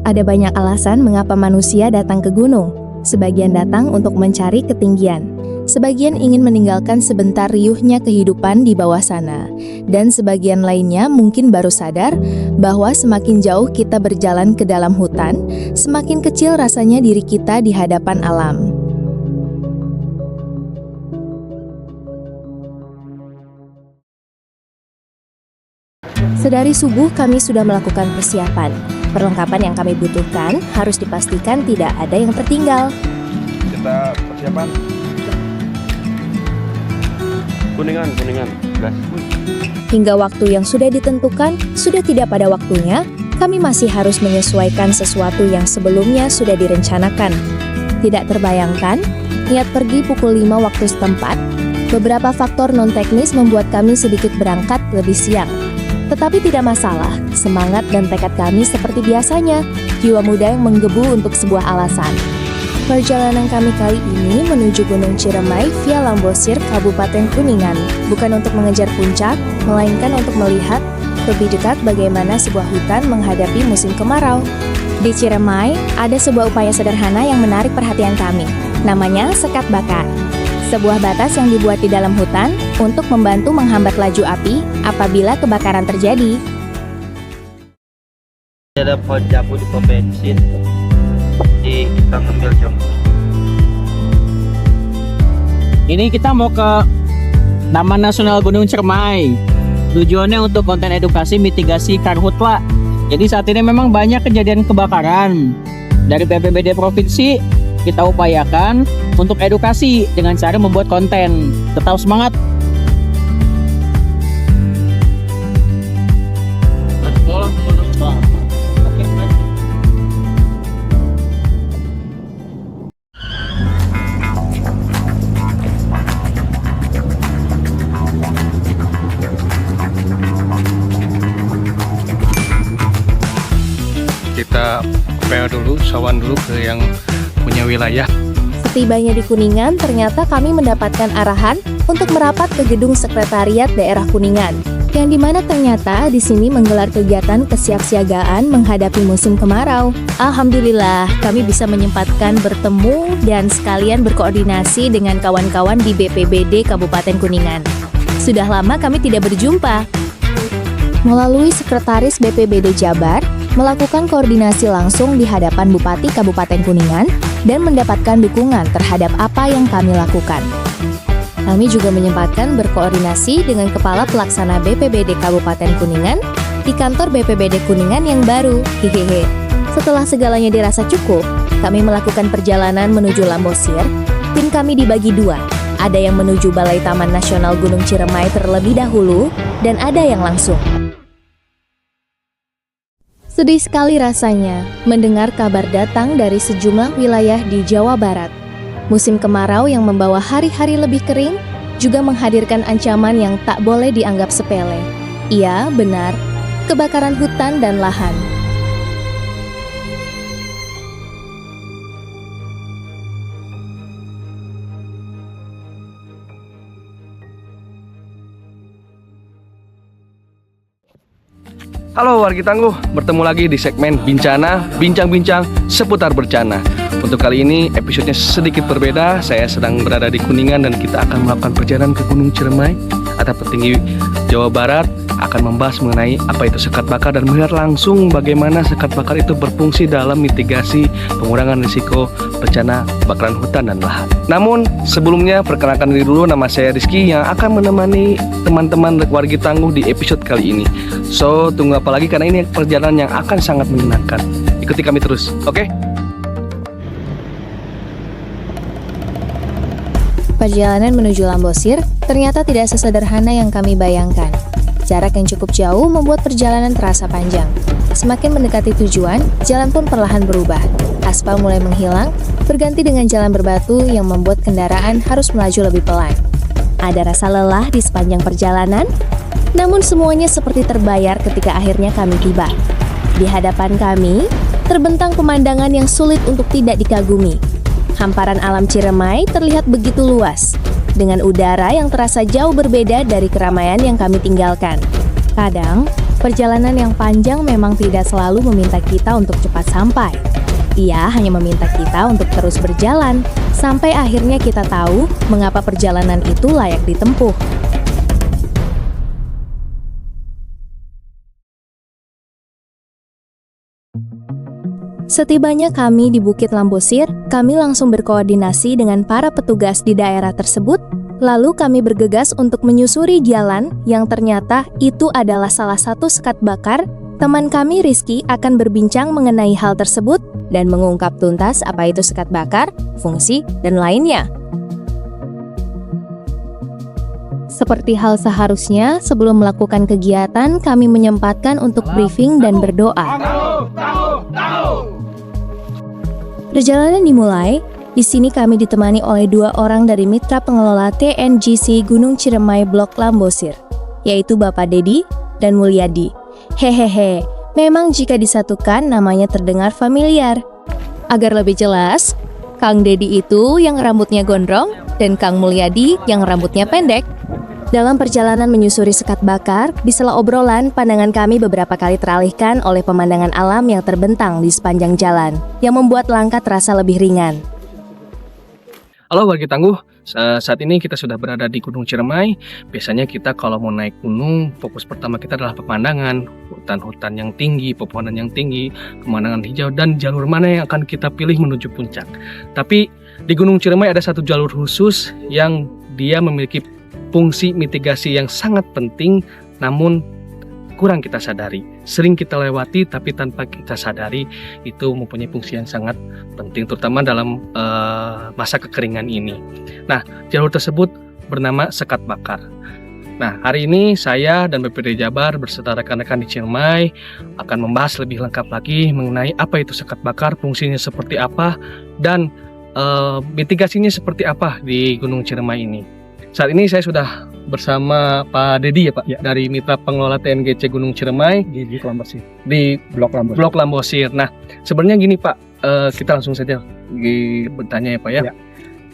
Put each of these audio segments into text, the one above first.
Ada banyak alasan mengapa manusia datang ke gunung. Sebagian datang untuk mencari ketinggian. Sebagian ingin meninggalkan sebentar riuhnya kehidupan di bawah sana. Dan sebagian lainnya mungkin baru sadar bahwa semakin jauh kita berjalan ke dalam hutan, semakin kecil rasanya diri kita di hadapan alam. Sedari subuh kami sudah melakukan persiapan. Perlengkapan yang kami butuhkan harus dipastikan tidak ada yang tertinggal. Kita persiapan. Kuningan, gas. Hingga waktu yang sudah ditentukan, sudah tidak pada waktunya, kami masih harus menyesuaikan sesuatu yang sebelumnya sudah direncanakan. Tidak terbayangkan, niat pergi pukul 5 waktu setempat, beberapa faktor non-teknis membuat kami sedikit berangkat lebih siang. Tetapi tidak masalah, semangat dan tekad kami seperti biasanya, jiwa muda yang menggebu untuk sebuah alasan. Perjalanan kami kali ini menuju Gunung Ciremai via Lambosir, Kabupaten Kuningan, bukan untuk mengejar puncak, melainkan untuk melihat lebih dekat bagaimana sebuah hutan menghadapi musim kemarau. Di Ciremai, ada sebuah upaya sederhana yang menarik perhatian kami, namanya sekat bakar. Sebuah batas yang dibuat di dalam hutan untuk membantu menghambat laju api apabila kebakaran terjadi. Ada pohon jambu di pom bensin. Jadi kita ngambil jambu. Ini kita mau ke Taman Nasional Gunung Ciremai. Tujuannya untuk konten edukasi mitigasi karhutla. Jadi saat ini memang banyak kejadian kebakaran. Dari BPBD Provinsi kita upayakan untuk edukasi dengan cara membuat konten. Tetap semangat. Kita dulu, sawan dulu ke yang punya wilayah. Setibanya di Kuningan, ternyata kami mendapatkan arahan untuk merapat ke gedung sekretariat daerah Kuningan, yang dimana ternyata di sini menggelar kegiatan kesiapsiagaan menghadapi musim kemarau. Alhamdulillah, kami bisa menyempatkan bertemu dan sekalian berkoordinasi dengan kawan-kawan di BPBD Kabupaten Kuningan. Sudah lama kami tidak berjumpa. Melalui Sekretaris BPBD Jabar, melakukan koordinasi langsung di hadapan Bupati Kabupaten Kuningan dan mendapatkan dukungan terhadap apa yang kami lakukan. Kami juga menyempatkan berkoordinasi dengan Kepala Pelaksana BPBD Kabupaten Kuningan di kantor BPBD Kuningan yang baru. Hehehe. Setelah segalanya dirasa cukup, kami melakukan perjalanan menuju Lambosir. Tim kami dibagi dua. Ada yang menuju Balai Taman Nasional Gunung Ciremai terlebih dahulu dan ada yang langsung. Sedih sekali rasanya mendengar kabar datang dari sejumlah wilayah di Jawa Barat. Musim kemarau yang membawa hari-hari lebih kering juga menghadirkan ancaman yang tak boleh dianggap sepele. Iya, benar, kebakaran hutan dan lahan. Halo wargi tangguh, bertemu lagi di segmen Bincana, bincang-bincang seputar bencana. Untuk kali ini episodenya sedikit berbeda. Saya sedang berada di Kuningan dan kita akan melakukan perjalanan ke Gunung Ciremai atau petinggi Jawa Barat, akan membahas mengenai apa itu sekat bakar dan melihat langsung bagaimana sekat bakar itu berfungsi dalam mitigasi pengurangan risiko bencana kebakaran hutan dan lahan. Namun sebelumnya perkenalkan diri dulu, nama saya Rizky yang akan menemani teman-teman wargi tangguh di episode kali ini. So tunggu apa lagi, karena ini perjalanan yang akan sangat menyenangkan. Ikuti kami terus, oke? Perjalanan menuju Lambosir ternyata tidak sesederhana yang kami bayangkan. Jarak yang cukup jauh membuat perjalanan terasa panjang. Semakin mendekati tujuan, jalan pun perlahan berubah. Aspal mulai menghilang, berganti dengan jalan berbatu yang membuat kendaraan harus melaju lebih pelan. Ada rasa lelah di sepanjang perjalanan, namun semuanya seperti terbayar ketika akhirnya kami tiba. Di hadapan kami, terbentang pemandangan yang sulit untuk tidak dikagumi. Hamparan alam Ciremai terlihat begitu luas, dengan udara yang terasa jauh berbeda dari keramaian yang kami tinggalkan. Kadang, Perjalanan yang panjang memang tidak selalu meminta kita untuk cepat sampai. Ia hanya meminta kita untuk terus berjalan, sampai akhirnya kita tahu mengapa perjalanan itu layak ditempuh. Setibanya kami di Bukit Lambosir, kami langsung berkoordinasi dengan para petugas di daerah tersebut. Lalu kami bergegas untuk menyusuri jalan yang ternyata itu adalah salah satu sekat bakar. Teman kami Rizky akan berbincang mengenai hal tersebut dan mengungkap tuntas apa itu sekat bakar, fungsi, dan lainnya. Seperti hal seharusnya, sebelum melakukan kegiatan, kami menyempatkan untuk briefing dan berdoa. Perjalanan dimulai. Di sini kami ditemani oleh 2 orang dari mitra pengelola TNGC Gunung Ciremai Blok Lambosir, yaitu Bapak Dedi dan Mulyadi. Hehehe, memang jika disatukan namanya terdengar familiar. Agar lebih jelas, Kang Dedi itu yang rambutnya gondrong dan Kang Mulyadi yang rambutnya pendek. Dalam perjalanan menyusuri sekat bakar, di sela obrolan, pandangan kami beberapa kali teralihkan oleh pemandangan alam yang terbentang di sepanjang jalan, yang membuat langkah terasa lebih ringan. Halo wargi tangguh, saat ini kita sudah berada di Gunung Ciremai. Biasanya kita kalau mau naik gunung, fokus pertama kita adalah pemandangan, hutan-hutan yang tinggi, pepohonan yang tinggi, pemandangan hijau, dan jalur mana yang akan kita pilih menuju puncak. Tapi di Gunung Ciremai ada satu jalur khusus yang dia memiliki fungsi mitigasi yang sangat penting, namun kurang kita sadari. Sering kita lewati tapi tanpa kita sadari itu mempunyai fungsi yang sangat penting, terutama dalam masa kekeringan ini. Nah, jalur tersebut bernama sekat bakar. Nah, hari ini saya dan BPD Jabar beserta rekan-rekan di Ciremai akan membahas lebih lengkap lagi mengenai apa itu sekat bakar, fungsinya seperti apa, dan mitigasinya seperti apa di Gunung Ciremai ini. Saat ini saya sudah bersama Pak Dedi ya Pak, ya, dari mitra pengelola TNGC Gunung Ciremai di Lambosir. di Blok Lambosir. Blok Lambosir. Nah, sebenarnya gini Pak, kita langsung saja bertanya ya Pak ya. Ya.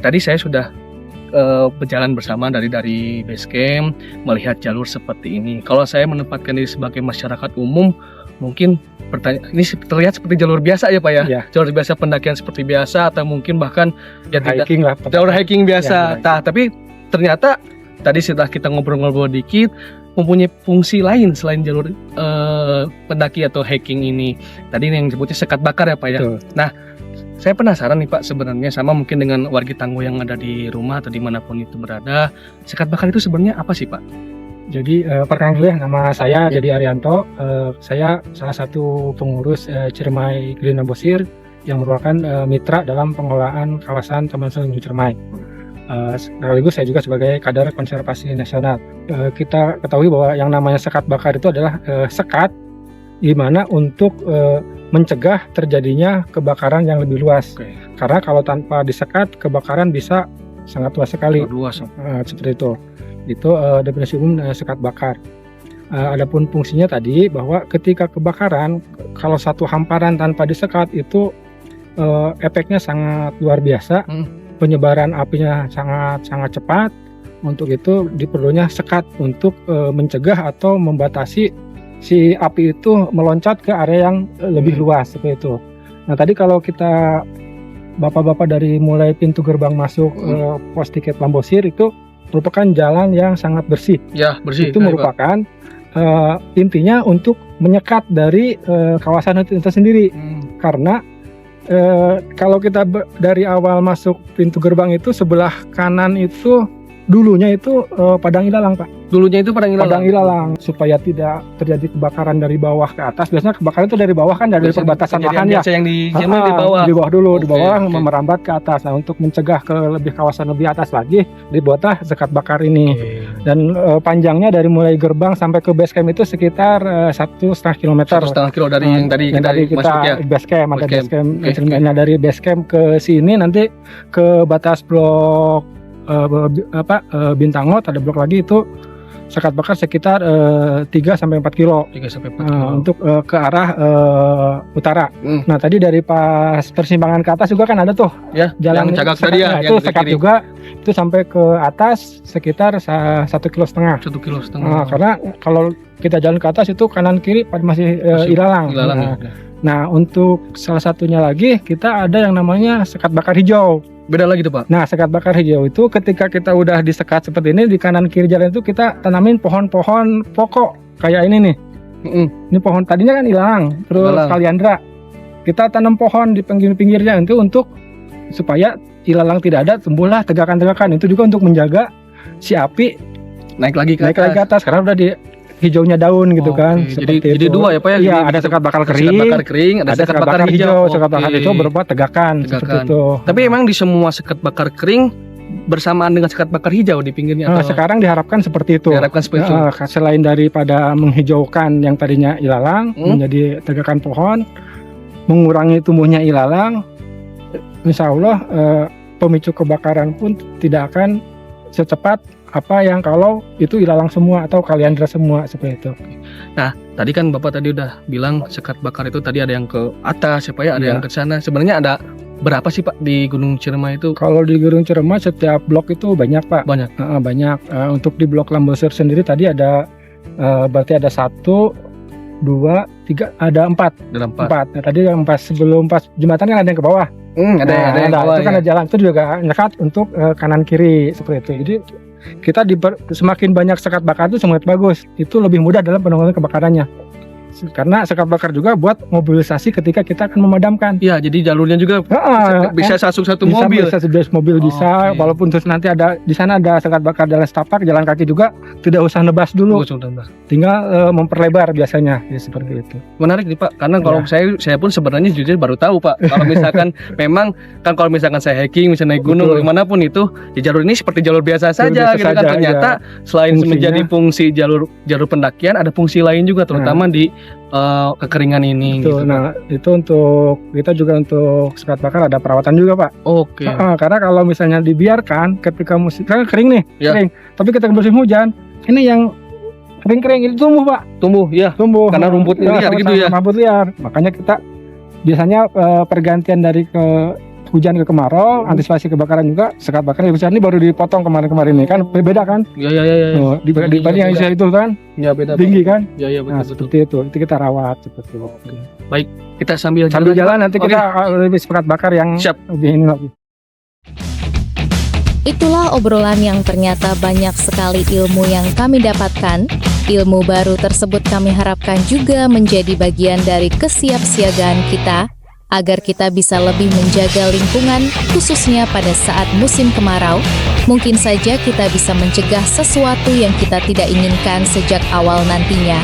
Tadi saya sudah berjalan bersama dari base camp, melihat jalur seperti ini. Kalau saya menempatkan diri sebagai masyarakat umum, mungkin ini terlihat seperti jalur biasa ya Pak ya. Ya. Jalur biasa, pendakian seperti biasa, atau mungkin bahkan ya Hiking lah. jalur hiking biasa. Ya, Nah, tapi ternyata tadi setelah kita ngobrol-ngobrol dikit, mempunyai fungsi lain selain jalur pendaki atau hiking ini. Tadi yang disebutnya sekat bakar ya Pak ya. Betul. Nah, saya penasaran nih Pak, sebenarnya sama mungkin dengan wargi tangguh yang ada di rumah atau dimanapun itu berada, sekat bakar itu sebenarnya apa sih Pak? Jadi perkenalkan dulu ya, nama saya Dedi Arianto. Saya salah satu pengurus Ciremai Green Lambosir yang merupakan mitra dalam pengelolaan kawasan Taman Nasional Gunung Ciremai. Sekaligus saya juga sebagai kader konservasi nasional. Kita ketahui bahwa yang namanya sekat bakar itu adalah sekat di mana untuk mencegah terjadinya kebakaran yang lebih luas. Oke. Karena kalau tanpa disekat, kebakaran bisa sangat luas sekali. Luas. Seperti itu. Itu definisi umum sekat bakar. Adapun fungsinya tadi bahwa ketika kebakaran, kalau satu hamparan tanpa disekat itu efeknya sangat luar biasa. Penyebaran apinya sangat cepat. Untuk itu diperlunya sekat untuk mencegah atau membatasi si api itu meloncat ke area yang lebih luas seperti itu. Nah, tadi kalau kita bapak-bapak dari mulai pintu gerbang masuk pos tiket Lambosir itu merupakan jalan yang sangat bersih. Ya, bersih. Itu merupakan intinya untuk menyekat dari kawasan itu sendiri. Karena kalau kita dari awal masuk pintu gerbang itu sebelah kanan itu dulunya itu padang ilalang Pak. Dulunya itu padang ilalang. Supaya tidak terjadi kebakaran dari bawah ke atas. Biasanya kebakaran itu dari bawah kan, dari perbatasan lahan ya. Biasa yang di bawah. Di bawah dulu, di Oke, bawah oke. merambat ke atas. Nah, untuk mencegah ke kawasan lebih atas lagi dibuatlah sekat bakar ini. Dan panjangnya dari mulai gerbang sampai ke base camp itu sekitar 1,5 kilometer. 1,5 kilo dari yang tadi Yang tadi kita masuk ya. base camp, ada Base base camp. Oke. Nah, dari base camp ke sini nanti ke batas blok Bintangot, ada blok lagi itu sekat bakar sekitar 3 sampai 4 kilo 3 sampai 4 kilo. untuk ke arah utara. Hmm. Nah, tadi dari pas persimpangan ke atas juga kan ada tuh Ya, jalan yang cagak sekat, tadi ya, nah, yang itu ke sekat kiri. juga itu sampai ke atas sekitar 1,5 kilo. 1,5 kilo. Nah, karena kalau kita jalan ke atas itu kanan kiri masih Masih ilalang. ilalang, Nah, ya. nah, untuk salah satunya lagi kita ada yang namanya sekat bakar hijau. Beda lagi tuh Pak. Nah, sekat bakar hijau itu ketika kita udah disekat seperti ini, di kanan kiri jalan itu kita tanamin pohon-pohon pokok kayak ini nih. Ini pohon tadinya kan ilalang, terus Ilalang. kaliandra. Kita tanam pohon di pinggir-pinggirnya itu untuk supaya ilalang tidak ada, tumbuhlah tegakan-tegakan. Itu juga untuk menjaga si api Naik lagi ke naik lagi ke atas karena udah di hijaunya daun gitu Oke, kan. jadi dua ya Pak ya? Iya, Jadi ada sekat bakar Sekat kering, bakar kering, ada sekat bakar hijau. Sekat bakar Oke. hijau berupa tegakan seperti Tegakan. itu. Tapi emang di semua sekat bakar kering bersamaan dengan sekat bakar hijau di pinggirnya atau sekarang diharapkan seperti itu. diharapkan seperti itu? Selain daripada menghijaukan yang tadinya ilalang menjadi tegakan pohon, mengurangi tumbuhnya ilalang, insya Allah pemicu kebakaran pun tidak akan secepat apa yang kalau itu ilalang semua atau kaliandra semua seperti itu. Tadi kan Bapak tadi udah bilang sekat bakar itu tadi ada yang ke atas, apa ya, ada Iya. yang ke sana. Sebenarnya ada berapa sih Pak di Gunung Ciremai itu? Kalau di Gunung Ciremai setiap blok itu banyak Pak. Banyak. Banyak. Untuk di blok Lambeser sendiri tadi ada berarti ada 1, 2, 3, ada 4. Dalam Pak. 4. Nah, tadi yang pas sebelum pas jembatan kan ada yang ke bawah. Ada yang Nah, bawah itu kan ya. ada jalan itu juga nyekat untuk kanan kiri seperti itu. Jadi kita semakin banyak sekat bakar itu semakin bagus. Itu lebih mudah dalam penanggulangan kebakarannya. Karena sekat bakar juga buat mobilisasi ketika kita akan memadamkan. Iya, jadi jalurnya juga bisa masuk satu mobil. Bisa 11 mobil bisa, Oke. walaupun terus nanti ada di sana ada sekat bakar jalan setapak, jalan kaki juga tidak usah nebas dulu, tinggal memperlebar biasanya, ya seperti itu. Menarik nih Pak, karena kalau saya pun sebenarnya jujur baru tahu Pak. Kalau misalkan memang kan kalau misalkan saya hiking, misalnya naik gunung Betul. dimanapun itu, ya jalur ini seperti jalur biasa saja biasa gitu kan. saja, Ternyata selain Fungsinya. menjadi fungsi jalur pendakian, ada fungsi lain juga, terutama di kekeringan ini. Itu, Gitu. nah itu untuk kita juga untuk sekat bakar ada perawatan juga Pak. Oke. Karena kalau misalnya dibiarkan ketika musim kan kering nih, Ya. kering, tapi ketika musim hujan, ini yang kering-kering itu tumbuh Pak, Tumbuh ya. tumbuh Karena rumputnya liar gitu ya. Rumput liar, makanya kita biasanya pergantian dari ke hujan ke kemarau, antisipasi kebakaran juga sekat bakar yang besar ini baru dipotong kemarin-kemarin ini kan beda kan. Ya. Oh, dibanding yang beda. itu kan Ya beda. tinggi kan. Ya Nah, betul. seperti itu kita rawat seperti itu. Kita sambil Jalan nanti Oke. kita lebih sekat bakar yang Siap. lebih ini lagi. Itulah obrolan yang ternyata banyak sekali ilmu yang kami dapatkan. Ilmu baru tersebut kami harapkan juga menjadi bagian dari kesiapsiagaan kita agar kita bisa lebih menjaga lingkungan, khususnya pada saat musim kemarau. Mungkin saja kita bisa mencegah sesuatu yang kita tidak inginkan sejak awal nantinya.